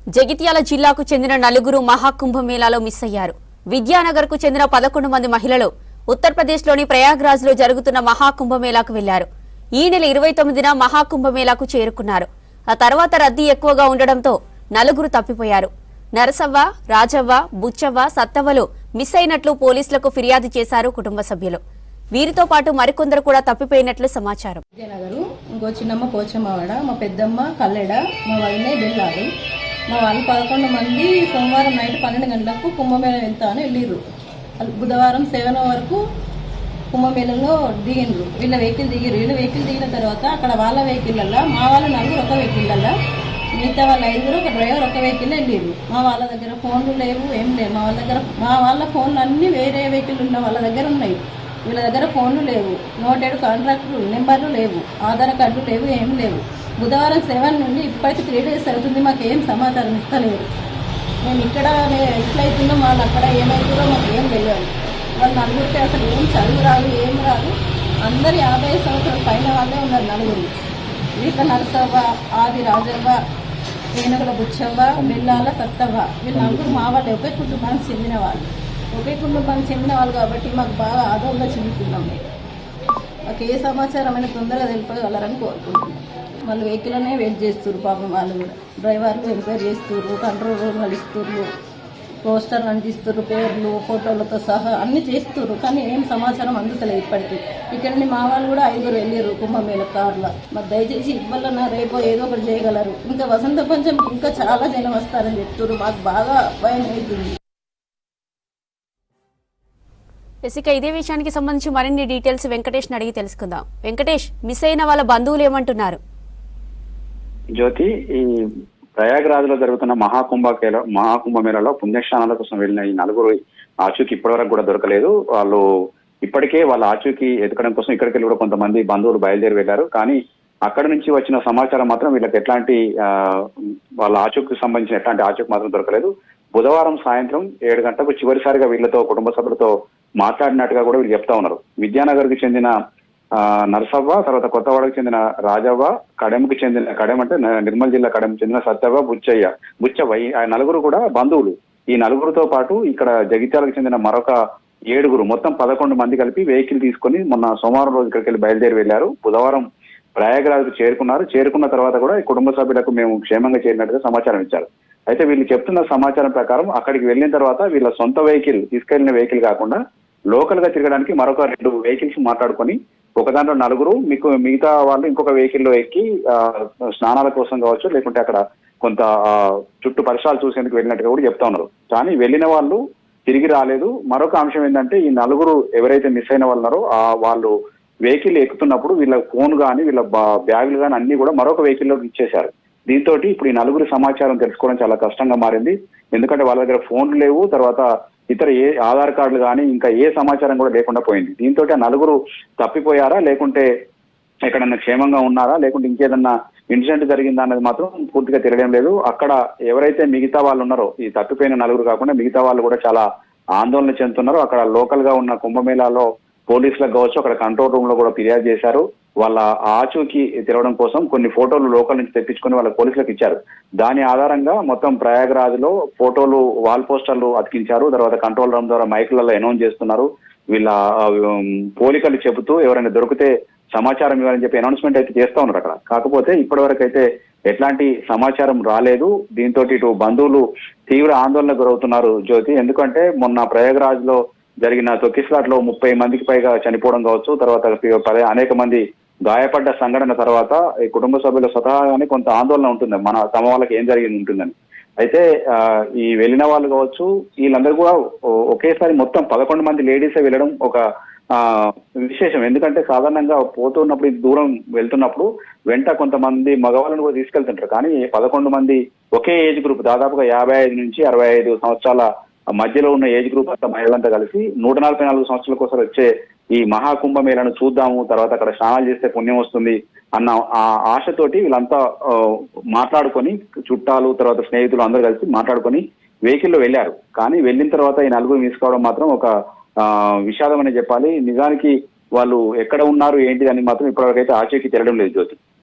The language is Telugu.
జగిత్యాల జిల్లాకు చెందిన నలుగురు మహాకుంభమేళాలో మిస్ అయ్యారు. విద్యానగర్ కు చెందిన 11 మంది మహిళలు ఉత్తరప్రదేశ్లోని ప్రయాగ్రాజ్ లో జరుగుతున్న మహాకుంభమేళాకు వెళ్లారు. ఈ నెల 29న మహాకుంభమేళాకు చేరుకున్నారు. ఆ తర్వాత రద్దీ ఎక్కువగా ఉండడంతో నలుగురు తప్పిపోయారు. నరసవ్వ, రాజవ్వ, బుచ్చవ్వ, సత్తవ్వలు మిస్ అయినట్లు పోలీసులకు ఫిర్యాదు చేశారు కుటుంబ సభ్యులు. వీరితో పాటు మరికొందరు కూడా తప్పిపోయినట్లు సమాచారం. విజయనగరు ఇంకో చిన్నమ్మ పోచమ్మవాడ, మా పెద్దమ్మ కల్లెడ, మా వదినే బెల్లారు. మా వాళ్ళు 11 మంది సోమవారం నైట్ 12 గంటలకు కుంభమేళ వెళ్తా అని వెళ్ళిర్రు. బుధవారం 7 వరకు కుంభమేళలో దిగినరు. వీళ్ళ వెహికల్ దిగిన తర్వాత అక్కడ వాళ్ళ వెహికల్లో మా వాళ్ళు నలుగురు ఒక వెహికల్లో, మిగతా వాళ్ళ 5 ఒక డ్రైవర్ ఒక వెహికల్లో వెళ్ళిర్రు. మా వాళ్ళ దగ్గర ఫోన్లు లేవు, ఏం లేవు. మా వాళ్ళ ఫోన్లు అన్నీ వేరే వెహికల్ ఉన్న వాళ్ళ దగ్గర ఉన్నాయి. వీళ్ళ దగ్గర ఫోన్లు లేవు, నోటెడ్ కాంట్రాక్ట్ నెంబర్లు లేవు, ఆధార్ కార్డులు లేవు, ఏం లేవు. బుధవారం 7 నుండి ఇప్పటికి 3 days అవుతుంది. మాకు ఏం సమాచారం ఇస్తలేరు. మేము ఇక్కడ ఎట్లయితుందో వాళ్ళు అక్కడ ఏమవుతుందో మాకు ఏం తెలియదు. వాళ్ళు నలుగురికి అసలు ఏం చదువు రాదు, ఏం రాదు. అందరు 50 సంవత్సరాల పైన వాళ్ళే ఉన్నారు నలుగురు. వీళ్ళ నరసవ్వ, ఆది రాజవ్వ, ఏనుగుల బుచ్చవ్వ, బెల్లాల సత్తవ్వ, వీళ్ళు నలుగురు మా వాళ్ళు ఒకే కుటుంబానికి చెందిన వాళ్ళు కాబట్టి మాకు బాగా ఆదోళన చెందుతున్నాం. మాకు ఏ సమాచారం అయినా తొందరగా తెలిపగలరని కోరుకుంటున్నాం. వాళ్ళు వెహికల్నే వెయిట్ చేస్తున్నారు. పాపం వాళ్ళు కూడా డ్రైవర్లు ఎంక్వైరీ చేస్తున్నారు, కంట్రోల్ రూమ్ ఇస్తున్నారు, పోస్టర్లు అంటిస్తున్నారు, పేర్లు ఫోటోలతో సహా అన్నీ చేస్తున్నారు. కానీ ఏం సమాచారం అందుతలేదు ఇప్పటికీ. ఇక్కడని మా వాళ్ళు కూడా 5 వెళ్ళారు కుంభమేళ కార్లో. మరి దయచేసి ఇవ్వాలన్నా రేపో ఏదో ఒకటి చేయగలరు. ఇంకా వసంత పంచమికి ఇంకా చాలా జనం వస్తారని చెప్తున్నారు. మాకు బాగా భయం అవుతుంది. ఇక ఇదే విషయానికి సంబంధించి మరిన్ని డీటెయిల్స్ వెంకటేష్ అడిగి తెలుసుకుందాం. వెంకటేష్, మిస్ అయిన వాళ్ళ బంధువులు ఏమంటున్నారు? జ్యోతి, ఈ ప్రయాగ్రాజ్ లో జరుగుతున్న మహాకుంభమేళలో పుణ్యస్నానాల కోసం వెళ్ళిన ఈ నలుగురు ఆచూకీ ఇప్పటివరకు కూడా దొరకలేదు. వాళ్ళు ఇప్పటికే వాళ్ళ ఆచూకీ ఎదకడం కోసం ఇక్కడికి వెళ్ళి కూడా కొంతమంది బంధువులు బయలుదేరి వెళ్లారు. కానీ అక్కడి నుంచి వచ్చిన సమాచారం మాత్రం వీళ్ళకి ఎట్లాంటి వాళ్ళ ఆచూకీకి సంబంధించిన ఎట్లాంటి ఆచూకీ మాత్రం దొరకలేదు. బుధవారం సాయంత్రం 7 గంటలకు చివరిసారిగా వీళ్ళతో కుటుంబ సభ్యులతో మాట్లాడినట్టుగా కూడా వీళ్ళు చెప్తా ఉన్నారు. విద్యానగర్ కి చెందిన నరసవ్వ, తర్వాత కొత్తవాడకు చెందిన రాజవ్వ, కడెం అంటే నిర్మల్ జిల్లా కడెంకు చెందిన సత్తవ్వ, బుచ్చవ్వ ఆ నలుగురు కూడా బంధువులు. ఈ నలుగురితో పాటు ఇక్కడ జగిత్యాలకు చెందిన మరొక 7 మొత్తం 11 మంది కలిపి వెహికల్ తీసుకొని మొన్న సోమవారం రోజు ఇక్కడికి వెళ్ళి బయలుదేరి వెళ్లారు. బుధవారం ప్రయాగ్రాజ్ చేరుకున్నారు. చేరుకున్న తర్వాత కూడా ఈ కుటుంబ సభ్యులకు మేము క్షేమంగా చేరినట్టుగా సమాచారం ఇచ్చారు. అయితే వీళ్ళు చెప్తున్న సమాచారం ప్రకారం అక్కడికి వెళ్ళిన తర్వాత వీళ్ళ సొంత వెహికల్, తీసుకెళ్లిన వెహికల్ కాకుండా లోకల్ గా తిరగడానికి మరొక 2 వెహికల్స్ మాట్లాడుకొని ఒక దాంట్లో నలుగురు, మిగతా వాళ్ళు ఇంకొక వెహికల్లో ఎక్కి స్నానాల కోసం కావచ్చు, లేకుంటే అక్కడ కొంత చుట్టూ పరిసరాలు చూసేందుకు వెళ్ళినట్టుగా కూడా చెప్తా ఉన్నారు. కానీ వెళ్ళిన వాళ్ళు తిరిగి రాలేదు. మరొక అంశం ఏంటంటే ఈ నలుగురు ఎవరైతే మిస్ అయిన వాళ్ళు ఉన్నారో వాళ్ళు వెహికల్ ఎక్కుతున్నప్పుడు వీళ్ళ ఫోన్ కానీ వీళ్ళ బ్యాగులు కానీ అన్ని కూడా మరొక వెహికల్లో ఇచ్చేశారు. దీంతో ఇప్పుడు ఈ నలుగురి సమాచారం తెలుసుకోవడం చాలా కష్టంగా మారింది. ఎందుకంటే వాళ్ళ దగ్గర ఫోన్లు లేవు, తర్వాత ఇతర ఏ ఆధార్ కార్డులు కానీ ఇంకా ఏ సమాచారం కూడా లేకుండా పోయింది. దీంతో ఆ నలుగురు తప్పిపోయారా, లేకుంటే ఎక్కడన్నా క్షేమంగా ఉన్నారా, లేకుంటే ఇంకేదన్నా ఇన్సిడెంట్ జరిగిందా అన్నది మాత్రం పూర్తిగా తెలియడం లేదు. అక్కడ ఎవరైతే మిగతా వాళ్ళు ఉన్నారో, ఈ తప్పిపోయిన నలుగురు కాకుండా మిగతా వాళ్ళు కూడా చాలా ఆందోళన చెందుతున్నారు. అక్కడ లోకల్ గా ఉన్న కుంభమేళాలో పోలీసులకు కావచ్చు, అక్కడ కంట్రోల్ రూమ్ లో కూడా ఫిర్యాదు చేశారు. వాళ్ళ ఆచూకీ తెరవడం కోసం కొన్ని ఫోటోలు లోకల్ నుంచి తెప్పించుకొని వాళ్ళ పోలీసులకు ఇచ్చారు. దాని ఆధారంగా మొత్తం ప్రయాగ్రాజ్ లో ఫోటోలు, వాల్ పోస్టర్లు అతికించారు. తర్వాత కంట్రోల్ రూమ్ ద్వారా మైకులలో అనౌన్స్ చేస్తున్నారు. వీళ్ళ పోలికలు చెబుతూ ఎవరైనా దొరికితే సమాచారం ఇవ్వాలని చెప్పి అనౌన్స్మెంట్ అయితే చేస్తా ఉన్నారు అక్కడ. కాకపోతే ఇప్పటి వరకు అయితే ఎట్లాంటి సమాచారం రాలేదు. దీంతో ఇటు బంధువులు తీవ్ర ఆందోళనకు గురవుతున్నారు జ్యోతి. ఎందుకంటే మొన్న ప్రయాగ్రాజ్ లో జరిగిన తొక్కిస్లాట్ లో 30 మందికి పైగా చనిపోవడం కావచ్చు, తర్వాత అనేక మంది గాయపడ్డ సంఘటన తర్వాత ఈ కుటుంబ సభ్యుల స్వతహాగానే కొంత ఆందోళన ఉంటుంది, తమ వాళ్ళకి ఏం జరిగింది ఉంటుందని. అయితే ఈ వెళ్ళిన వాళ్ళు కావచ్చు, వీళ్ళందరూ కూడా ఒకేసారి మొత్తం 11 మంది లేడీసే వెళ్ళడం ఒక విశేషం. ఎందుకంటే సాధారణంగా పోతున్నప్పుడు దూరం వెళ్తున్నప్పుడు వెంట కొంతమంది మగవాళ్ళను కూడా తీసుకెళ్తుంటారు. కానీ 11 మంది ఒకే ఏజ్ గ్రూప్, దాదాపుగా 55 నుంచి 65 సంవత్సరాల మధ్యలో ఉన్న ఏజ్ గ్రూప్ అంతా మహిళలంతా కలిసి 144 సంవత్సరాల కోసం వచ్చే ఈ మహాకుంభమేళను చూద్దాము, తర్వాత అక్కడ స్నానాలు చేస్తే పుణ్యం వస్తుంది అన్న ఆ ఆశతోటి వీళ్ళంతా మాట్లాడుకొని, చుట్టాలు తర్వాత స్నేహితులు అందరూ కలిసి మాట్లాడుకొని వెహికల్లో వెళ్ళారు. కానీ వెళ్ళిన తర్వాత ఈ నలుగురు మిస్ కావడం మాత్రం ఒక విషాదం అని చెప్పాలి. నిజానికి వాళ్ళు ఎక్కడ ఉన్నారు ఏంటి అని మాత్రం ఇప్పటివరకు అయితే ఆచూకీ తెలియడం లేదు జ్యోతి.